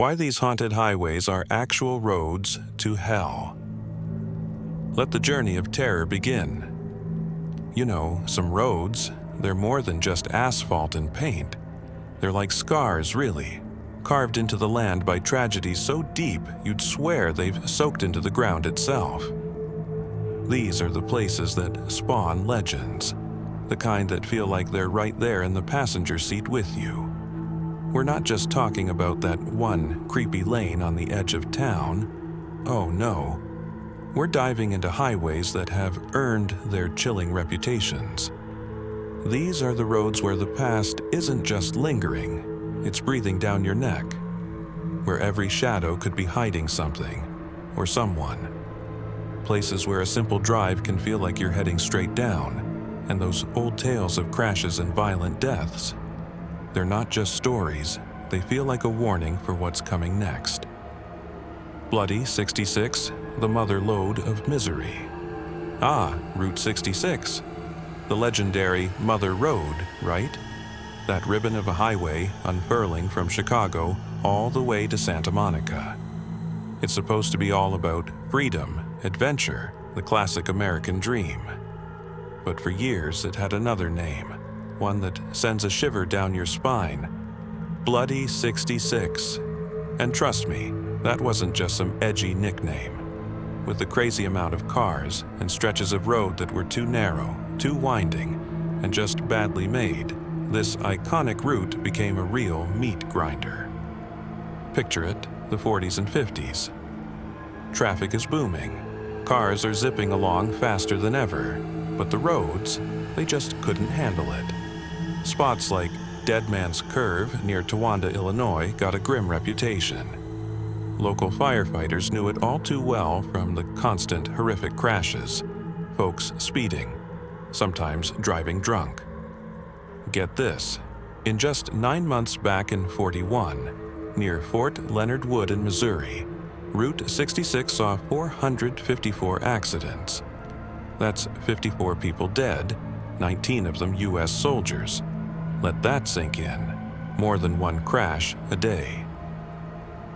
Why these haunted highways are actual roads to hell. Let the journey of terror begin. You know, some roads, they're more than just asphalt and paint. They're like scars, really, carved into the land by tragedies so deep you'd swear they've soaked into the ground itself. These are the places that spawn legends, the kind that feel like they're right there in the passenger seat with you. We're not just talking about that one creepy lane on the edge of town. Oh no. We're diving into highways that have earned their chilling reputations. These are the roads where the past isn't just lingering, it's breathing down your neck, where every shadow could be hiding something or someone. Places where a simple drive can feel like you're heading straight down, and those old tales of crashes and violent deaths. They're not just stories, they feel like a warning for what's coming next. Bloody 66, the mother lode of misery. Ah, Route 66. The legendary Mother Road, right? That ribbon of a highway unfurling from Chicago all the way to Santa Monica. It's supposed to be all about freedom, adventure, the classic American dream. But for years it had another name, one that sends a shiver down your spine. Bloody 66. And trust me, that wasn't just some edgy nickname. With the crazy amount of cars and stretches of road that were too narrow, too winding, and just badly made, this iconic route became a real meat grinder. Picture it, the 40s and 50s. Traffic is booming. Cars are zipping along faster than ever, but the roads, they just couldn't handle it. Spots like Dead Man's Curve near Towanda, Illinois, got a grim reputation. Local firefighters knew it all too well from the constant horrific crashes, folks speeding, sometimes driving drunk. Get this, in just 9 months back in '41, near Fort Leonard Wood in Missouri, Route 66 saw 454 accidents. That's 54 people dead, 19 of them U.S. soldiers. Let that sink in. More than one crash a day.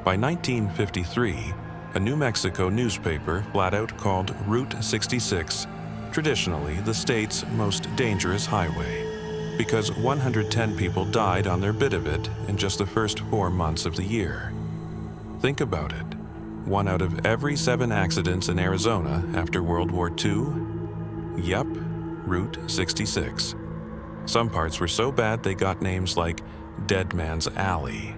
By 1953, a New Mexico newspaper flat out called Route 66 traditionally the state's most dangerous highway, because 110 people died on their bit of it in just the first 4 months of the year. Think about it. 1 out of every 7 accidents in Arizona after World War II? Yup, Route 66. Some parts were so bad they got names like Dead Man's Alley.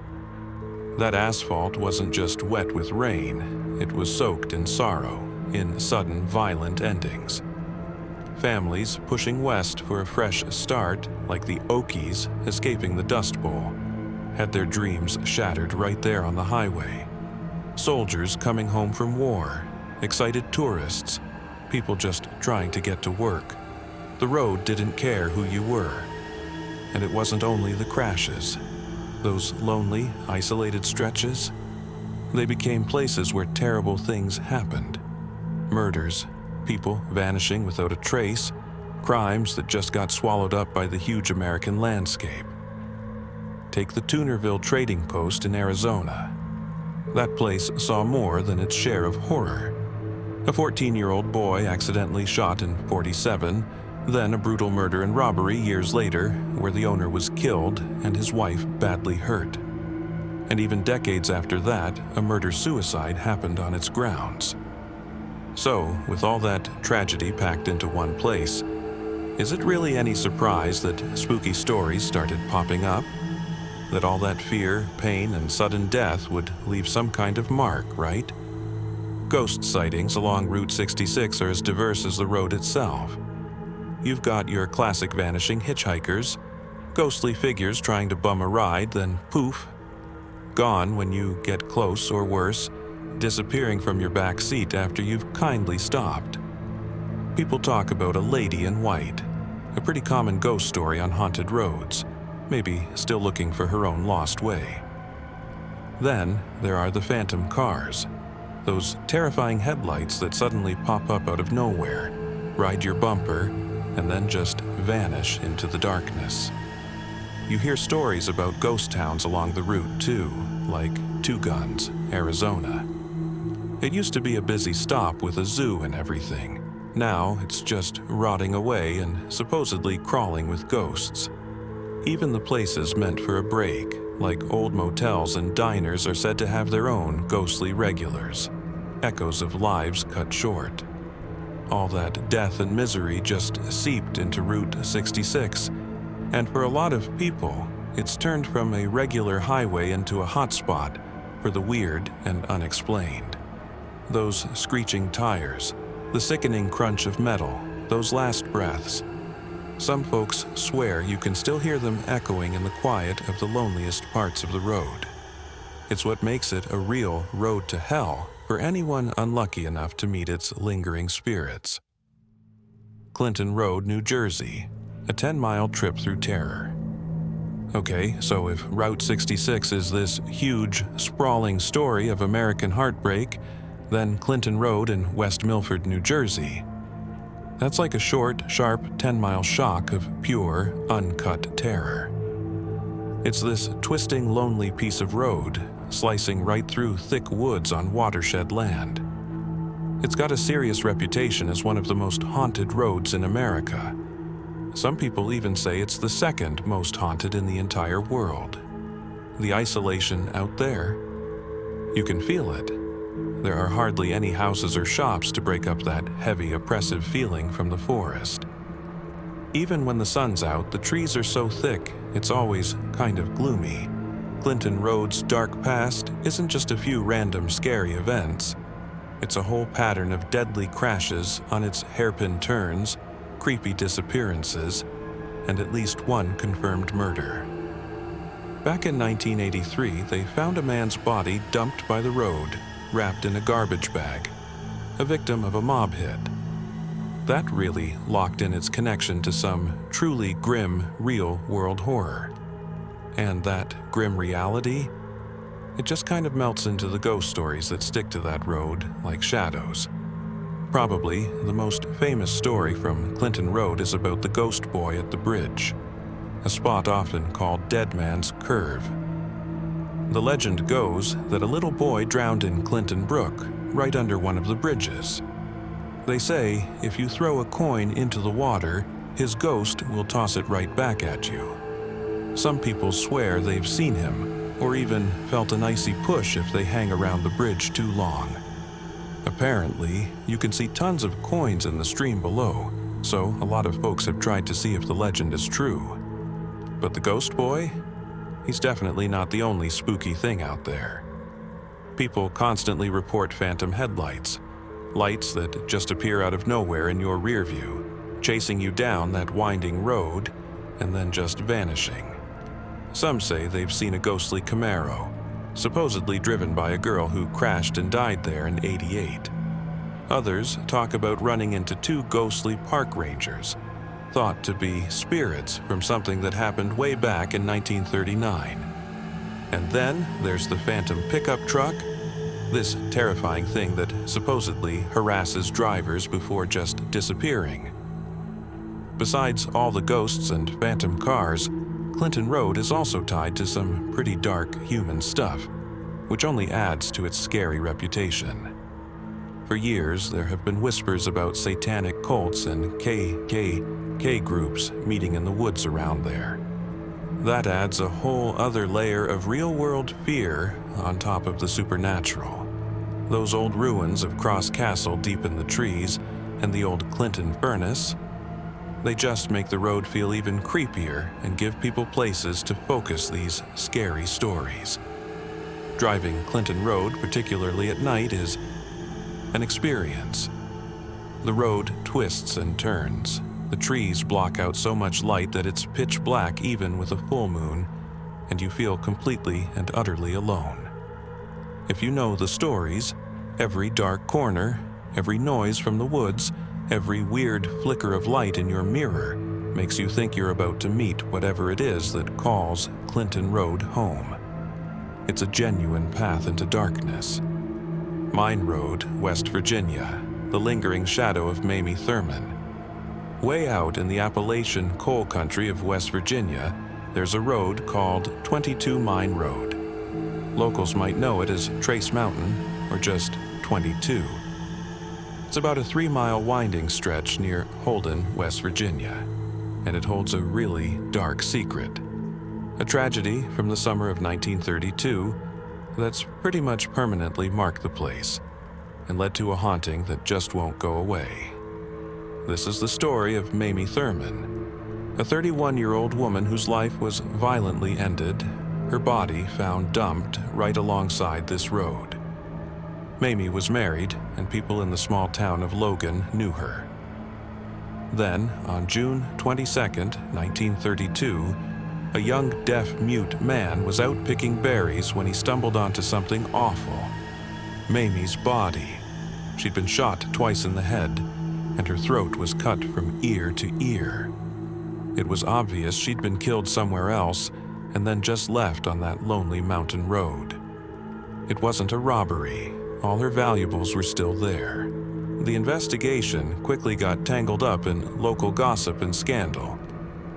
That asphalt wasn't just wet with rain, it was soaked in sorrow, in sudden violent endings. Families pushing west for a fresh start, like the Okies escaping the Dust Bowl, had their dreams shattered right there on the highway. Soldiers coming home from war, excited tourists, people just trying to get to work. The road didn't care who you were. And it wasn't only the crashes. Those lonely, isolated stretches, they became places where terrible things happened. Murders, people vanishing without a trace, crimes that just got swallowed up by the huge American landscape. Take the Tunerville Trading Post in Arizona. That place saw more than its share of horror. A 14-year-old boy accidentally shot in '47, then a brutal murder and robbery years later, where the owner was killed and his wife badly hurt. And even decades after that, a murder-suicide happened on its grounds. So, with all that tragedy packed into one place, is it really any surprise that spooky stories started popping up? That all that fear, pain, and sudden death would leave some kind of mark, right? Ghost sightings along Route 66 are as diverse as the road itself. You've got your classic vanishing hitchhikers, ghostly figures trying to bum a ride, then poof, gone when you get close or worse, disappearing from your back seat after you've kindly stopped. People talk about a lady in white, a pretty common ghost story on haunted roads, maybe still looking for her own lost way. Then there are the phantom cars, those terrifying headlights that suddenly pop up out of nowhere, ride your bumper, and then just vanish into the darkness. You hear stories about ghost towns along the route too, like Two Guns, Arizona. It used to be a busy stop with a zoo and everything. Now it's just rotting away and supposedly crawling with ghosts. Even the places meant for a break, like old motels and diners, are said to have their own ghostly regulars, echoes of lives cut short. All that death and misery just seeped into Route 66, and for a lot of people, it's turned from a regular highway into a hotspot for the weird and unexplained. Those screeching tires, the sickening crunch of metal, those last breaths. Some folks swear you can still hear them echoing in the quiet of the loneliest parts of the road. It's what makes it a real road to hell for anyone unlucky enough to meet its lingering spirits. Clinton Road, New Jersey, a 10-mile trip through terror. Okay, so if Route 66 is this huge, sprawling story of American heartbreak, then Clinton Road in West Milford, New Jersey. That's like a short, sharp 10-mile shock of pure, uncut terror. It's this twisting, lonely piece of road, slicing right through thick woods on watershed land. It's got a serious reputation as one of the most haunted roads in America. Some people even say it's the second most haunted in the entire world. The isolation out there, you can feel it. There are hardly any houses or shops to break up that heavy, oppressive feeling from the forest. Even when the sun's out, the trees are so thick, it's always kind of gloomy. Clinton Road's dark past isn't just a few random scary events. It's a whole pattern of deadly crashes on its hairpin turns, creepy disappearances, and at least one confirmed murder. Back in 1983, they found a man's body dumped by the road, wrapped in a garbage bag, a victim of a mob hit. That really locked in its connection to some truly grim, real-world horror. And that grim reality, it just kind of melts into the ghost stories that stick to that road like shadows. Probably the most famous story from Clinton Road is about the ghost boy at the bridge, a spot often called Dead Man's Curve. The legend goes that a little boy drowned in Clinton Brook, right under one of the bridges. They say if you throw a coin into the water, his ghost will toss it right back at you. Some people swear they've seen him, or even felt an icy push if they hang around the bridge too long. Apparently, you can see tons of coins in the stream below, so a lot of folks have tried to see if the legend is true. But the ghost boy? He's definitely not the only spooky thing out there. People constantly report phantom headlights, lights that just appear out of nowhere in your rear view, chasing you down that winding road and then just vanishing. Some say they've seen a ghostly Camaro, supposedly driven by a girl who crashed and died there in '88. Others talk about running into two ghostly park rangers, thought to be spirits from something that happened way back in 1939. And then there's the phantom pickup truck, this terrifying thing that supposedly harasses drivers before just disappearing. Besides all the ghosts and phantom cars, Clinton Road is also tied to some pretty dark human stuff, which only adds to its scary reputation. For years, there have been whispers about satanic cults and KKK groups meeting in the woods around there. That adds a whole other layer of real-world fear on top of the supernatural. Those old ruins of Cross Castle deep in the trees and the old Clinton furnace, they just make the road feel even creepier and give people places to focus these scary stories. Driving Clinton Road, particularly at night, is an experience. The road twists and turns. The trees block out so much light that it's pitch black even with a full moon, and you feel completely and utterly alone. If you know the stories, every dark corner, every noise from the woods, every weird flicker of light in your mirror makes you think you're about to meet whatever it is that calls Clinton Road home. It's a genuine path into darkness. Mine Road, West Virginia, the lingering shadow of Mamie Thurman. Way out in the Appalachian coal country of West Virginia, there's a road called 22 Mine Road. locals might know it as Trace Mountain, or just 22. It's about a 3-mile winding stretch near Holden, West Virginia, and it holds a really dark secret. A tragedy from the summer of 1932 that's pretty much permanently marked the place and led to a haunting that just won't go away. This is the story of Mamie Thurman, a 31-year-old woman whose life was violently ended, her body found dumped right alongside this road. Mamie was married, and people in the small town of Logan knew her. Then, on June 22, 1932, a young deaf-mute man was out picking berries when he stumbled onto something awful. Mamie's body. She'd been shot twice in the head, and her throat was cut from ear to ear. It was obvious she'd been killed somewhere else and then just left on that lonely mountain road. It wasn't a robbery. All her valuables were still there. The investigation quickly got tangled up in local gossip and scandal.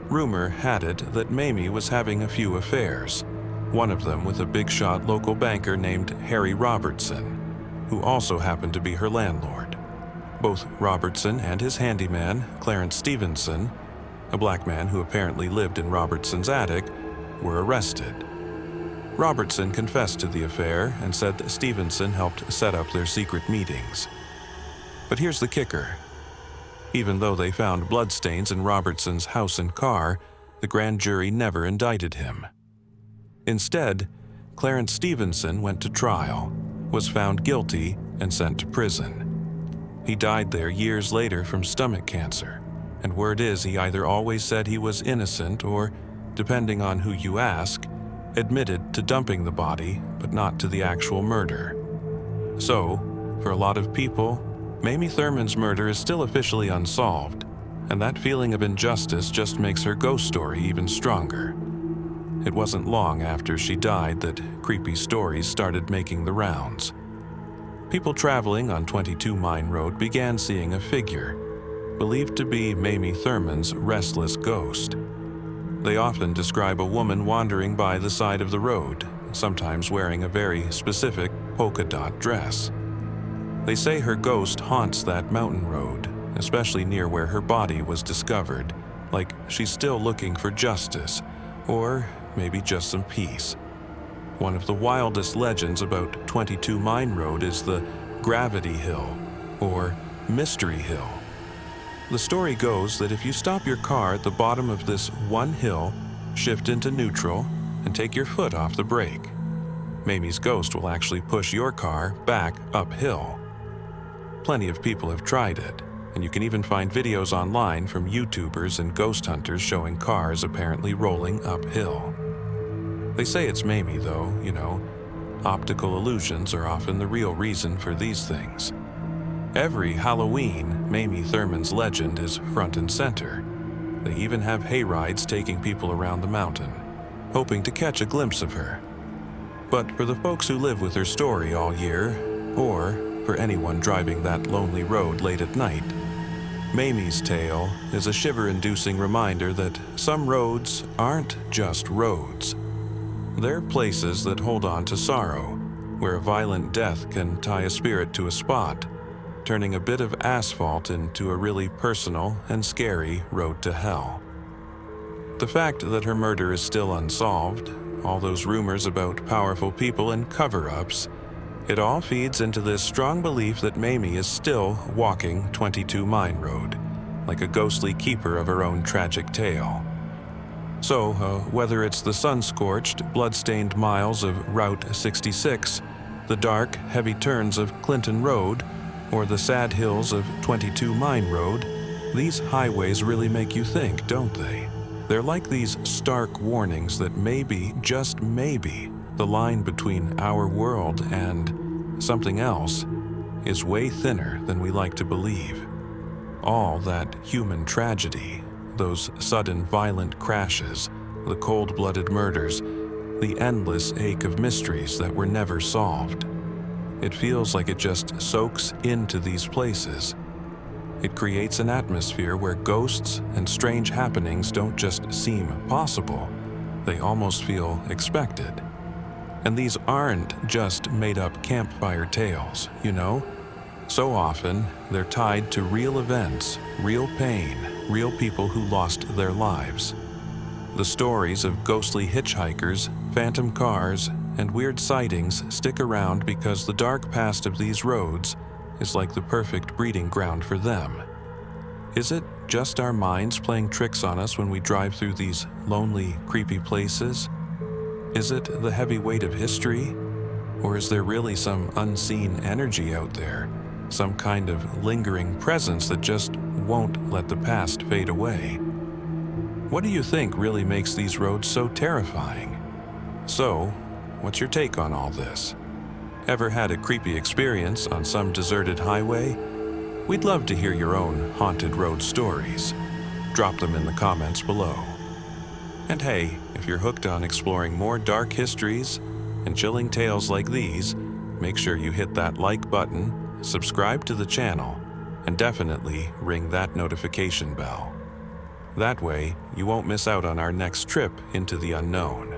Rumor had it that Mamie was having a few affairs, one of them with a big-shot local banker named Harry Robertson, who also happened to be her landlord. Both Robertson and his handyman, Clarence Stevenson, a black man who apparently lived in Robertson's attic, were arrested. Robertson confessed to the affair and said that Stevenson helped set up their secret meetings. But here's the kicker. Even though they found bloodstains in Robertson's house and car, the grand jury never indicted him. Instead, Clarence Stevenson went to trial, was found guilty, and sent to prison. He died there years later from stomach cancer, and word is he either always said he was innocent or, depending on who you ask, admitted to dumping the body, but not to the actual murder. So, for a lot of people, Mamie Thurman's murder is still officially unsolved, and that feeling of injustice just makes her ghost story even stronger. It wasn't long after she died that creepy stories started making the rounds. People traveling on 22 Mine Road began seeing a figure, believed to be Mamie Thurman's restless ghost. They often describe a woman wandering by the side of the road, sometimes wearing a very specific polka dot dress. They say her ghost haunts that mountain road, especially near where her body was discovered, like she's still looking for justice, or maybe just some peace. One of the wildest legends about 22 Mine Road is the Gravity Hill, or Mystery Hill. The story goes that if you stop your car at the bottom of this one hill, shift into neutral, and take your foot off the brake, Mamie's ghost will actually push your car back uphill. Plenty of people have tried it, and you can even find videos online from YouTubers and ghost hunters showing cars apparently rolling uphill. They say it's Mamie, though, you know. Optical illusions are often the real reason for these things. Every Halloween, Mamie Thurman's legend is front and center. They even have hayrides taking people around the mountain, hoping to catch a glimpse of her. But for the folks who live with her story all year, or for anyone driving that lonely road late at night, Mamie's tale is a shiver-inducing reminder that some roads aren't just roads. They're places that hold on to sorrow, where a violent death can tie a spirit to a spot, turning a bit of asphalt into a really personal and scary road to hell. The fact that her murder is still unsolved, all those rumors about powerful people and cover-ups, it all feeds into this strong belief that Mamie is still walking 22 Mine Road, like a ghostly keeper of her own tragic tale. So, whether it's the sun-scorched, blood-stained miles of Route 66, the dark, heavy turns of Clinton Road, or the sad hills of 22 Mine Road, these highways really make you think, don't they? They're like these stark warnings that maybe, just maybe, the line between our world and something else is way thinner than we like to believe. All that human tragedy, those sudden violent crashes, the cold-blooded murders, the endless ache of mysteries that were never solved. It feels like it just soaks into these places. It creates an atmosphere where ghosts and strange happenings don't just seem possible, they almost feel expected. And these aren't just made-up campfire tales, you know? So often, they're tied to real events, real pain, real people who lost their lives. The stories of ghostly hitchhikers, phantom cars, and weird sightings stick around because the dark past of these roads is like the perfect breeding ground for them. Is it just our minds playing tricks on us when we drive through these lonely, creepy places? Is it the heavy weight of history? Or is there really some unseen energy out there? Some kind of lingering presence that just won't let the past fade away? What do you think really makes these roads so terrifying? So, what's your take on all this? Ever had a creepy experience on some deserted highway? We'd love to hear your own haunted road stories. Drop them in the comments below. And hey, if you're hooked on exploring more dark histories and chilling tales like these, make sure you hit that like button, subscribe to the channel, and definitely ring that notification bell. That way, you won't miss out on our next trip into the unknown.